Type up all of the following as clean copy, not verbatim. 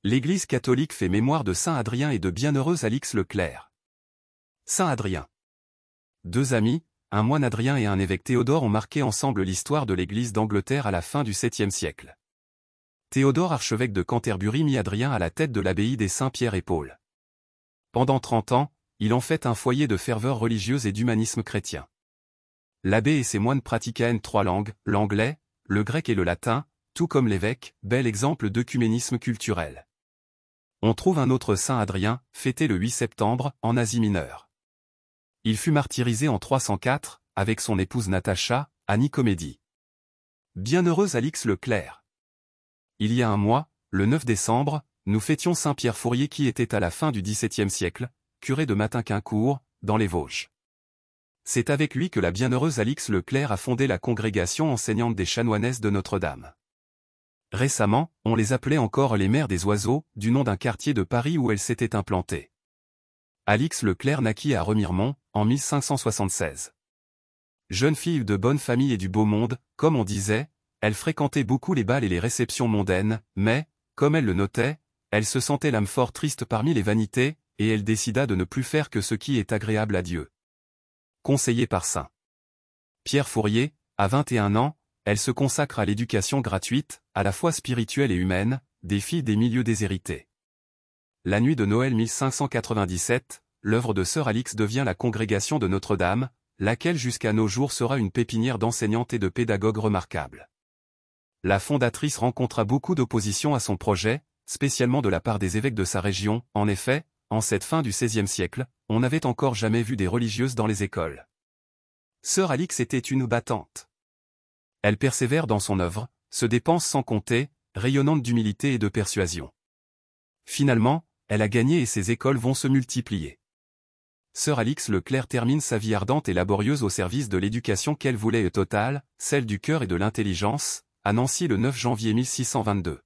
L'Église catholique fait mémoire de saint Adrien et de bienheureux Alix Leclerc. Saint Adrien. Deux amis, un moine Adrien et un évêque Théodore ont marqué ensemble l'histoire de l'Église d'Angleterre à la fin du 7e siècle. Théodore, archevêque de Canterbury, mit Adrien à la tête de l'abbaye des Saints-Pierre et Paul. Pendant 30 ans, il en fait un foyer de ferveur religieuse et d'humanisme chrétien. L'abbé et ses moines pratiquaient trois langues, l'anglais, le grec et le latin, tout comme l'évêque, bel exemple d'œcuménisme culturel. On trouve un autre saint Adrien, fêté le 8 septembre, en Asie mineure. Il fut martyrisé en 304, avec son épouse Natacha, à Nicomédie. Bienheureux Alix Leclerc. Il y a un mois, le 9 décembre, nous fêtions saint Pierre Fourier qui était à la fin du XVIIe siècle, curé de Matinquincourt, dans les Vosges. C'est avec lui que la bienheureuse Alix Leclerc a fondé la congrégation enseignante des chanoinesses de Notre-Dame. Récemment, on les appelait encore les mères des oiseaux, du nom d'un quartier de Paris où elles s'étaient implantées. Alix Leclerc naquit à Remiremont, en 1576. Jeune fille de bonne famille et du beau monde, comme on disait, elle fréquentait beaucoup les bals et les réceptions mondaines, mais, comme elle le notait, elle se sentait l'âme fort triste parmi les vanités, et elle décida de ne plus faire que ce qui est agréable à Dieu. Conseillée par saint Pierre Fourier, à 21 ans, elle se consacre à l'éducation gratuite, à la fois spirituelle et humaine, des filles des milieux déshérités. La nuit de Noël 1597, l'œuvre de sœur Alix devient la congrégation de Notre-Dame, laquelle jusqu'à nos jours sera une pépinière d'enseignantes et de pédagogues remarquables. La fondatrice rencontra beaucoup d'opposition à son projet, spécialement de la part des évêques de sa région. En effet, en cette fin du XVIe siècle, on n'avait encore jamais vu des religieuses dans les écoles. Sœur Alix était une battante. Elle persévère dans son œuvre, se dépense sans compter, rayonnante d'humilité et de persuasion. Finalement, elle a gagné et ses écoles vont se multiplier. Sœur Alix Leclerc termine sa vie ardente et laborieuse au service de l'éducation qu'elle voulait totale, celle du cœur et de l'intelligence, à Nancy le 9 janvier 1622.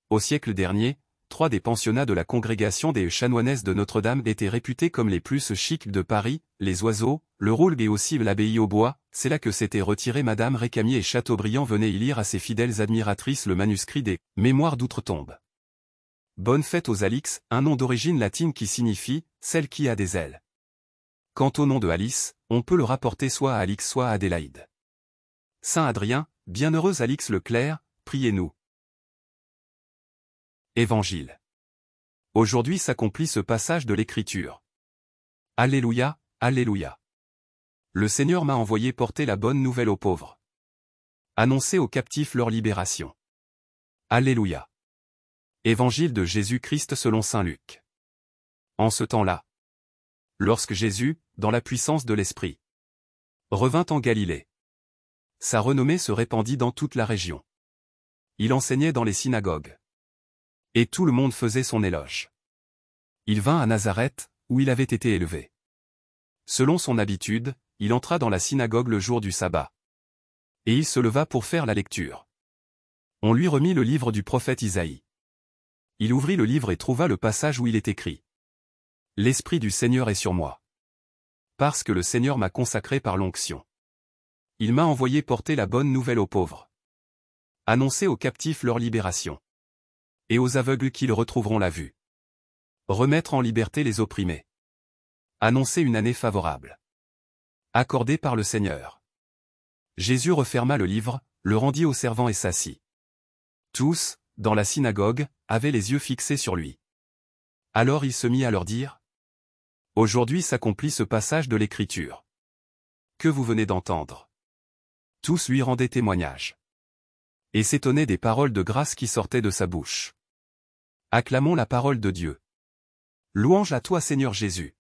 Au siècle dernier, 3 des pensionnats de la congrégation des chanoinesses de Notre-Dame étaient réputés comme les plus chics de Paris, les Oiseaux, le Roule et aussi l'abbaye au bois. C'est là que s'était retirée Madame Récamier et Chateaubriand venaient y lire à ses fidèles admiratrices le manuscrit des « Mémoires d'outre-tombe ». Bonne fête aux Alix, un nom d'origine latine qui signifie « celle qui a des ailes ». Quant au nom de Alice, on peut le rapporter soit à Alix soit à Adélaïde. Saint Adrien, bienheureuse Alix Leclerc, priez-nous. Évangile. Aujourd'hui s'accomplit ce passage de l'Écriture. Alléluia, Alléluia. Le Seigneur m'a envoyé porter la bonne nouvelle aux pauvres. Annoncer aux captifs leur libération. Alléluia. Évangile de Jésus-Christ selon saint Luc. En ce temps-là, lorsque Jésus, dans la puissance de l'Esprit, revint en Galilée, sa renommée se répandit dans toute la région. Il enseignait dans les synagogues. Et tout le monde faisait son éloge. Il vint à Nazareth, où il avait été élevé. Selon son habitude, il entra dans la synagogue le jour du sabbat. Et il se leva pour faire la lecture. On lui remit le livre du prophète Isaïe. Il ouvrit le livre et trouva le passage où il est écrit. « L'Esprit du Seigneur est sur moi. Parce que le Seigneur m'a consacré par l'onction. Il m'a envoyé porter la bonne nouvelle aux pauvres. Annoncer aux captifs leur libération. Et aux aveugles qu'ils retrouveront la vue. Remettre en liberté les opprimés. Annoncer une année favorable. Accordée par le Seigneur. » Jésus referma le livre, le rendit aux servants et s'assit. Tous, dans la synagogue, avaient les yeux fixés sur lui. Alors il se mit à leur dire : « Aujourd'hui s'accomplit ce passage de l'Écriture. Que vous venez d'entendre. » Tous lui rendaient témoignage. Et s'étonnaient des paroles de grâce qui sortaient de sa bouche. Acclamons la parole de Dieu. Louange à toi Seigneur Jésus.